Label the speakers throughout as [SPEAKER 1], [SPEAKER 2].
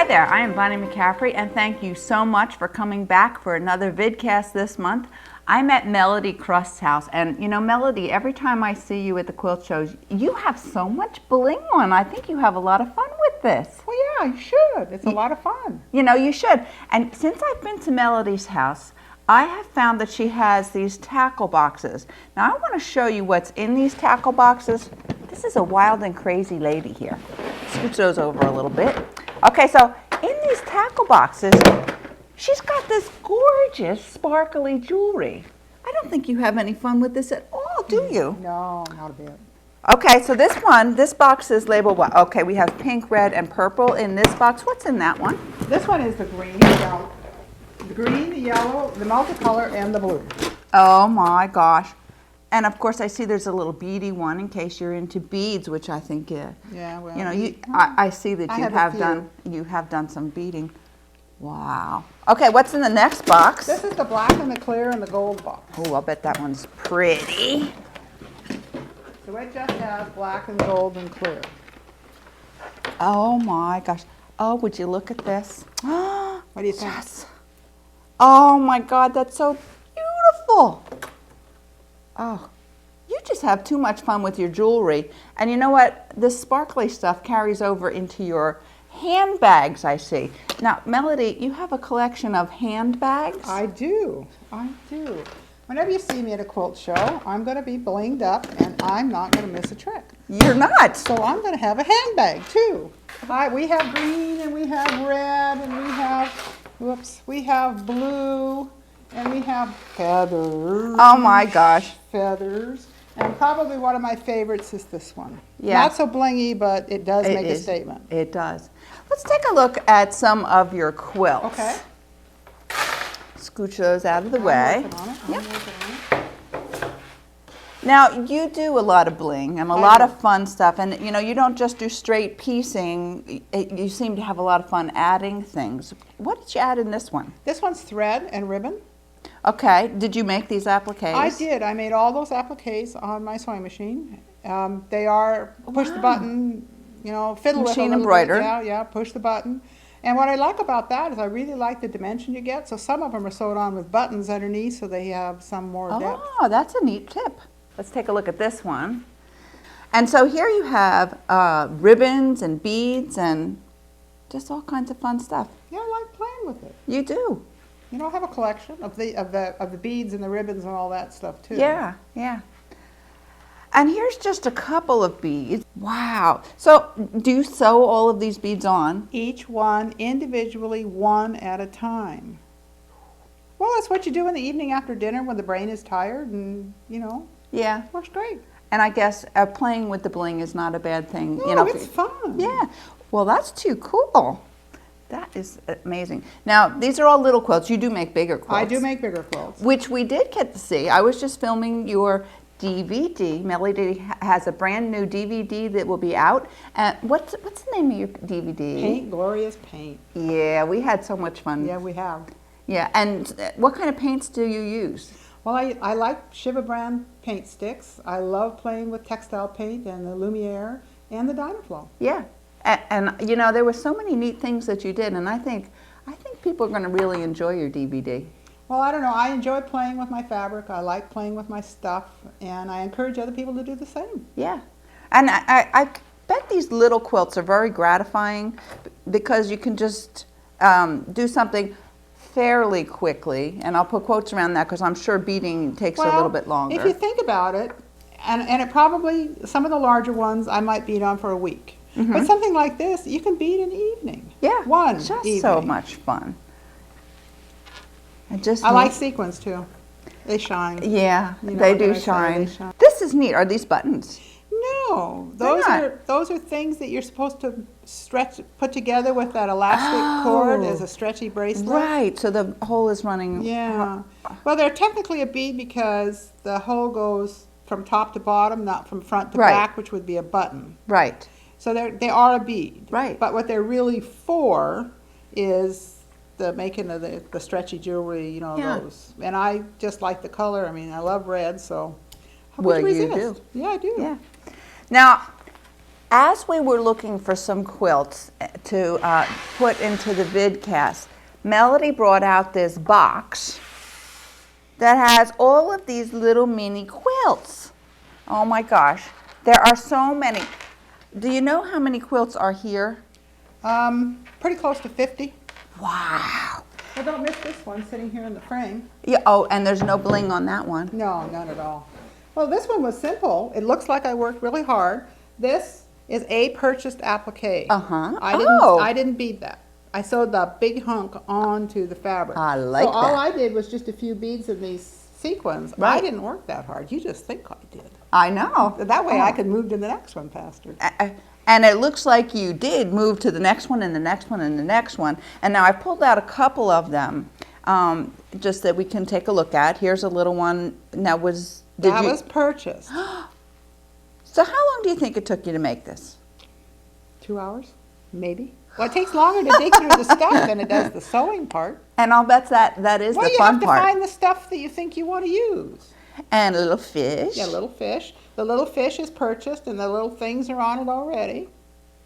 [SPEAKER 1] there, I am Bonnie McCaffery, and thank you so much for coming back for another vidcast this month. I'm at Melody Crust's house, and you know, Melody, every time I see you at the quilt shows, you have so much bling on. I think you have a lot of fun with this.
[SPEAKER 2] Well, yeah, you should. It's a lot of fun.
[SPEAKER 1] You know, you should. And since I've been to Melody's house, I have found that she has these tackle boxes. Now, I want to show you what's in these tackle boxes. This is a wild and crazy lady here. Scooch those over a little bit. Okay, so in these tackle boxes, she's got this gorgeous sparkly jewelry. I don't think you have any fun with this at all, do you?
[SPEAKER 2] No, not a bit.
[SPEAKER 1] Okay, so this box is labeled what? Okay, we have pink, red, and purple in this box. What's in that one?
[SPEAKER 2] This one is the green, the yellow. The green, the yellow, the multicolor, and the blue.
[SPEAKER 1] Oh my gosh. And of course, I see there's a little beady one in case you're into beads, which I think,
[SPEAKER 2] yeah, well,
[SPEAKER 1] you know, I see that you have done some beading. Wow. Okay, what's in the next box?
[SPEAKER 2] This is the black and the clear and the gold box.
[SPEAKER 1] Oh, I'll bet that one's pretty.
[SPEAKER 2] So it just has black and gold and clear.
[SPEAKER 1] Oh my gosh. Oh, would you look at this?
[SPEAKER 2] What do you think?
[SPEAKER 1] Yes. Oh my God, that's so beautiful. Oh, you just have too much fun with your jewelry. And you know what? This sparkly stuff carries over into your handbags, I see. Now, Melody, you have a collection of handbags?
[SPEAKER 2] I do. I do. Whenever you see me at a quilt show, I'm going to be blinged up and I'm not going to miss a trick.
[SPEAKER 1] You're not.
[SPEAKER 2] So I'm going to have a handbag too. We have green and we have red and we have blue. And we have feathers.
[SPEAKER 1] Oh my gosh.
[SPEAKER 2] Feathers. And probably one of my favorites is this one.
[SPEAKER 1] Yeah.
[SPEAKER 2] Not so blingy, but it does make a statement.
[SPEAKER 1] It does. Let's take a look at some of your quilts.
[SPEAKER 2] Okay.
[SPEAKER 1] Scooch those out of the way.
[SPEAKER 2] I'm working on it.
[SPEAKER 1] Yep.
[SPEAKER 2] I'm working on it.
[SPEAKER 1] Now, you do a lot of bling and a lot of fun stuff. And, you know, you don't just do straight piecing. You seem to have a lot of fun adding things. What did you add in this one?
[SPEAKER 2] This one's thread and ribbon.
[SPEAKER 1] Okay. Did you make these appliques?
[SPEAKER 2] I did. I made all those appliques on my sewing machine. They are push the button, you know, fiddle with
[SPEAKER 1] machine
[SPEAKER 2] a little
[SPEAKER 1] embroider.
[SPEAKER 2] bit. Yeah, push the button. And what I like about that is I really like the dimension you get. So some of them are sewed on with buttons underneath so they have some more depth.
[SPEAKER 1] Oh, that's a neat tip. Let's take a look at this one. And so here you have ribbons and beads and just all kinds of fun stuff.
[SPEAKER 2] Yeah, I like playing with it.
[SPEAKER 1] You do.
[SPEAKER 2] You know, I have a collection of the beads and the ribbons and all that stuff too.
[SPEAKER 1] Yeah, yeah. And here's just a couple of beads. Wow. So do you sew all of these beads on?
[SPEAKER 2] Each one individually, one at a time. Well, that's what you do in the evening after dinner when the brain is tired and, you know,
[SPEAKER 1] yeah,
[SPEAKER 2] works great.
[SPEAKER 1] And I guess playing with the bling is not a bad thing.
[SPEAKER 2] No,
[SPEAKER 1] you know,
[SPEAKER 2] it's fun.
[SPEAKER 1] Yeah. Well, that's too cool. That is amazing. Now, these are all little quilts. You do make bigger quilts.
[SPEAKER 2] I do make bigger quilts.
[SPEAKER 1] Which we did get to see. I was just filming your DVD. Melody has a brand new DVD that will be out. What's the name of your DVD?
[SPEAKER 2] Paint, Glorious Paint.
[SPEAKER 1] Yeah, we had so much fun.
[SPEAKER 2] Yeah, we have.
[SPEAKER 1] Yeah, and what kind of paints do you use?
[SPEAKER 2] Well, I like Shiva brand paint sticks. I love playing with textile paint and the Lumiere and the Dynaflow.
[SPEAKER 1] Yeah. And you know, there were so many neat things that you did, and I think people are going to really enjoy your DVD.
[SPEAKER 2] Well, I don't know. I enjoy playing with my fabric. I like playing with my stuff, and I encourage other people to do the same.
[SPEAKER 1] Yeah. And I bet these little quilts are very gratifying because you can just do something fairly quickly, and I'll put quotes around that because I'm sure beading takes a little bit longer.
[SPEAKER 2] If you think about it, and it probably, some of the larger ones I might bead on for a week. Mm-hmm. But something like this, you can bead in the evening.
[SPEAKER 1] Yeah,
[SPEAKER 2] one
[SPEAKER 1] just
[SPEAKER 2] evening.
[SPEAKER 1] So much fun.
[SPEAKER 2] I like sequins too. They shine.
[SPEAKER 1] Yeah,
[SPEAKER 2] you know,
[SPEAKER 1] they do shine.
[SPEAKER 2] They shine.
[SPEAKER 1] This is neat. Are these buttons?
[SPEAKER 2] No, those are things that you're supposed to put together with that elastic cord as a stretchy bracelet.
[SPEAKER 1] Right, so the hole is running.
[SPEAKER 2] Yeah. Well, they're technically a bead because the hole goes from top to bottom, not from front to back, which would be a button.
[SPEAKER 1] Right.
[SPEAKER 2] So they are a bead.
[SPEAKER 1] Right.
[SPEAKER 2] But what they're really for is the making of the stretchy jewelry, you know, those. And I just like the color. I mean, I love red, so how could you resist?
[SPEAKER 1] You do.
[SPEAKER 2] Yeah, I do.
[SPEAKER 1] Yeah. Now, As we were looking for some quilts to put into the VidCast, Melody brought out this box that has all of these little mini quilts. Oh my gosh, there are so many. Do you know how many quilts are here?
[SPEAKER 2] Pretty close to 50.
[SPEAKER 1] Wow.
[SPEAKER 2] Well, don't miss this one sitting here in the frame.
[SPEAKER 1] Yeah, oh, and there's no bling on that one.
[SPEAKER 2] No, none at all. Well, this one was simple. It looks like I worked really hard. This is a purchased applique.
[SPEAKER 1] Uh-huh.
[SPEAKER 2] I didn't bead that. I sewed the big hunk onto the fabric.
[SPEAKER 1] I like
[SPEAKER 2] so all
[SPEAKER 1] that.
[SPEAKER 2] I did was just a few beads in these sequins.
[SPEAKER 1] Right.
[SPEAKER 2] I didn't work that hard. You just think I did.
[SPEAKER 1] I know.
[SPEAKER 2] That way I could move to the next one faster.
[SPEAKER 1] And it looks like you did move to the next one and the next one and the next one. And now I pulled out a couple of them just that we can take a look at. Here's a little one. Now was
[SPEAKER 2] purchased.
[SPEAKER 1] So how long do you think it took you to make this?
[SPEAKER 2] 2 hours, maybe. Well, it takes longer to dig through the stuff than it does the sewing part.
[SPEAKER 1] And I'll bet that is the fun part.
[SPEAKER 2] You have to find the stuff that you think you want to use.
[SPEAKER 1] And a little fish.
[SPEAKER 2] Yeah, little fish. The little fish is purchased and the little things are on it already.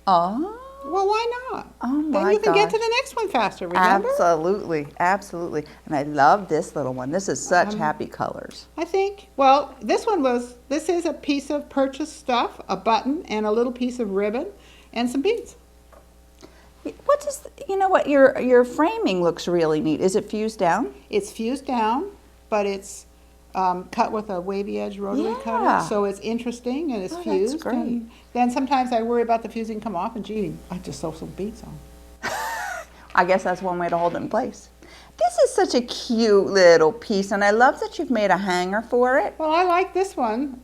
[SPEAKER 1] Oh.
[SPEAKER 2] Well, why not?
[SPEAKER 1] Oh my
[SPEAKER 2] Then you can get
[SPEAKER 1] gosh.
[SPEAKER 2] to the next one faster, remember?
[SPEAKER 1] Absolutely, absolutely. And I love this little one. This is such happy colors.
[SPEAKER 2] I think, well, this is a piece of purchased stuff, a button and a little piece of ribbon and some beads.
[SPEAKER 1] What does, you know what, your framing looks really neat. Is it fused down?
[SPEAKER 2] It's fused down, but it's cut with a wavy edge rotary
[SPEAKER 1] Yeah.
[SPEAKER 2] cutter, so it's interesting and it's
[SPEAKER 1] Oh, that's
[SPEAKER 2] fused.
[SPEAKER 1] great.
[SPEAKER 2] And then sometimes I worry about the fusing come off, and gee, I just sew some beads on.
[SPEAKER 1] I guess that's one way to hold it in place. This is such a cute little piece, and I love that you've made a hanger for it.
[SPEAKER 2] Well, I like this one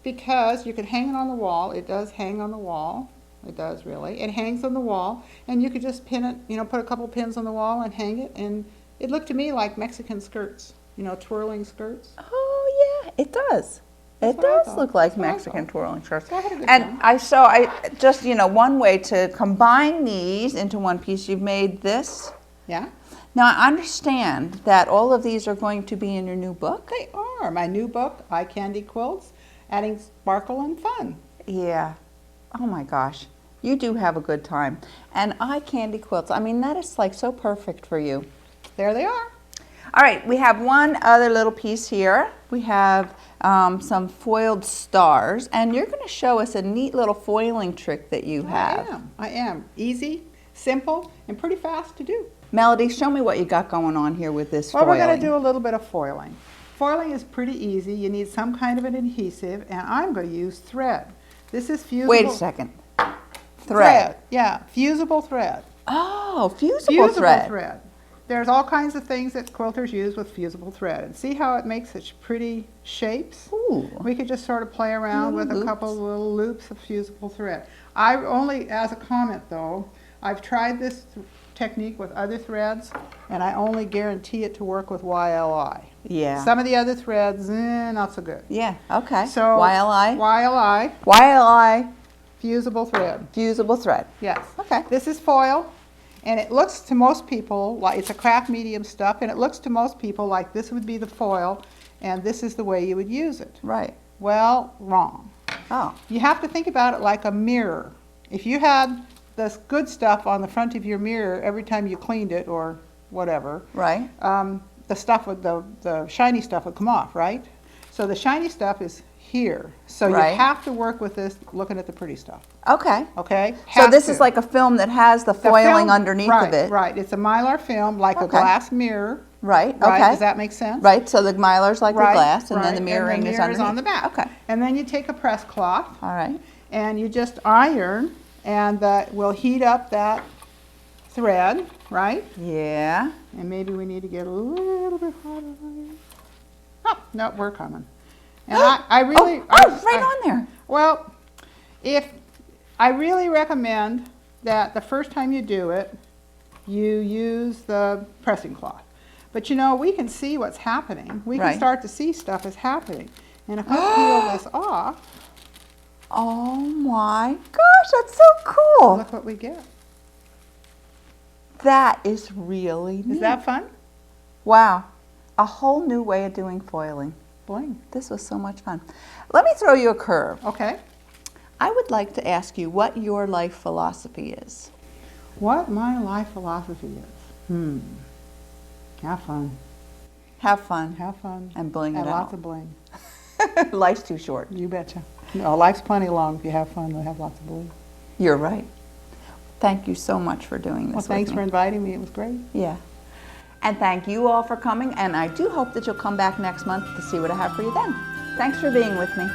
[SPEAKER 2] because you could hang it on the wall. It does hang on the wall. It does really. It hangs on the wall, and you could just pin it, you know, put a couple pins on the wall and hang it, and it looked to me like Mexican skirts, you know, twirling skirts.
[SPEAKER 1] Oh yeah, it does.
[SPEAKER 2] That's
[SPEAKER 1] It
[SPEAKER 2] what I
[SPEAKER 1] does
[SPEAKER 2] thought.
[SPEAKER 1] look like
[SPEAKER 2] That's what I
[SPEAKER 1] Mexican
[SPEAKER 2] thought.
[SPEAKER 1] twirling shirts.
[SPEAKER 2] So I had a good
[SPEAKER 1] And
[SPEAKER 2] time.
[SPEAKER 1] I just, you know, one way to combine these into one piece, you've made this.
[SPEAKER 2] Yeah,
[SPEAKER 1] Now I understand that all of these are going to be in your new book.
[SPEAKER 2] they are. My new book, Eye Candy Quilts, adding sparkle and fun.
[SPEAKER 1] Yeah. Oh my gosh. You do have a good time. And eye candy quilts, I mean, that is like so perfect for you.
[SPEAKER 2] There they are.
[SPEAKER 1] All right, we have one other little piece here. We have some foiled stars, and you're going to show us a neat little foiling trick that you have.
[SPEAKER 2] I am. Easy, simple, and pretty fast to do.
[SPEAKER 1] Melody, show me what you got going on here with this
[SPEAKER 2] Well,
[SPEAKER 1] foiling.
[SPEAKER 2] we're going to do a little bit of foiling. Foiling is pretty easy. You need some kind of an adhesive, and I'm going to use thread. This is fusible.
[SPEAKER 1] Wait a second. Thread.
[SPEAKER 2] Yeah, fusible thread.
[SPEAKER 1] Oh, fusible thread.
[SPEAKER 2] thread. There's all kinds of things that quilters use with fusible thread. And see how it makes such pretty shapes?
[SPEAKER 1] Ooh.
[SPEAKER 2] We could just sort of play around with
[SPEAKER 1] Little
[SPEAKER 2] a couple
[SPEAKER 1] loops.
[SPEAKER 2] little loops of fusible thread. I only, as a comment though, I've tried this technique with other threads, and I only guarantee it to work with YLI.
[SPEAKER 1] Yeah.
[SPEAKER 2] Some of the other threads, not so good.
[SPEAKER 1] Yeah, okay.
[SPEAKER 2] So
[SPEAKER 1] YLI?
[SPEAKER 2] YLI,
[SPEAKER 1] YLI,
[SPEAKER 2] fusible thread.
[SPEAKER 1] fusible thread.
[SPEAKER 2] Yes.
[SPEAKER 1] Okay.
[SPEAKER 2] This is foil, and it looks to most people like it's a craft medium stuff, and it looks to most people like this would be the foil, and this is the way you would use it.
[SPEAKER 1] Right.
[SPEAKER 2] Well, wrong.
[SPEAKER 1] Oh.
[SPEAKER 2] You have to think about it like a mirror. If you had this good stuff on the front of your mirror every time you cleaned it or whatever,
[SPEAKER 1] Right.
[SPEAKER 2] the stuff would, the shiny stuff would come off, right? So the shiny stuff is here. So
[SPEAKER 1] Right.
[SPEAKER 2] you have to work with this looking at the pretty stuff,
[SPEAKER 1] Okay.
[SPEAKER 2] okay?
[SPEAKER 1] So
[SPEAKER 2] Have
[SPEAKER 1] this
[SPEAKER 2] to.
[SPEAKER 1] is like a film that has the
[SPEAKER 2] The
[SPEAKER 1] foiling
[SPEAKER 2] film-
[SPEAKER 1] underneath
[SPEAKER 2] right,
[SPEAKER 1] of it.
[SPEAKER 2] Right, it's a Mylar film, like a
[SPEAKER 1] Okay.
[SPEAKER 2] glass mirror.
[SPEAKER 1] Right.
[SPEAKER 2] Right,
[SPEAKER 1] Okay.
[SPEAKER 2] does that make sense?
[SPEAKER 1] Right. So the mylar's like the
[SPEAKER 2] Right,
[SPEAKER 1] glass, and
[SPEAKER 2] right,
[SPEAKER 1] then the mirroring is
[SPEAKER 2] mirror
[SPEAKER 1] underneath.
[SPEAKER 2] on the back.
[SPEAKER 1] Okay.
[SPEAKER 2] And then you take a press cloth
[SPEAKER 1] All right.
[SPEAKER 2] and you just iron, and we'll heat up that thread, right?
[SPEAKER 1] Yeah.
[SPEAKER 2] And maybe we need to get a little bit hotter. Oh, no, we're coming. And I really,
[SPEAKER 1] right on there.
[SPEAKER 2] Well, I really recommend that the first time you do it, you use the pressing cloth. But you know, we can see what's happening. We
[SPEAKER 1] Right.
[SPEAKER 2] can start to see stuff is happening. And if I peel this off,
[SPEAKER 1] Oh my gosh, that's so cool.
[SPEAKER 2] look what we get.
[SPEAKER 1] That is really neat.
[SPEAKER 2] Is that fun?
[SPEAKER 1] Wow. A whole new way of doing foiling.
[SPEAKER 2] Bling.
[SPEAKER 1] This was so much fun. Let me throw you a curve.
[SPEAKER 2] Okay.
[SPEAKER 1] I would like to ask you what your life philosophy is.
[SPEAKER 2] What my life philosophy is? Have fun.
[SPEAKER 1] Have fun.
[SPEAKER 2] Have fun.
[SPEAKER 1] And bling it
[SPEAKER 2] And
[SPEAKER 1] out.
[SPEAKER 2] lots of bling.
[SPEAKER 1] Life's too short.
[SPEAKER 2] You betcha. No, life's plenty long. If you have fun, you'll have lots of bling.
[SPEAKER 1] You're right. Thank you so much for doing this
[SPEAKER 2] Well, thanks
[SPEAKER 1] with
[SPEAKER 2] for
[SPEAKER 1] me.
[SPEAKER 2] inviting me. It was great.
[SPEAKER 1] Yeah. And thank you all for coming, and I do hope that you'll come back next month to see what I have for you then. Thanks for being with me.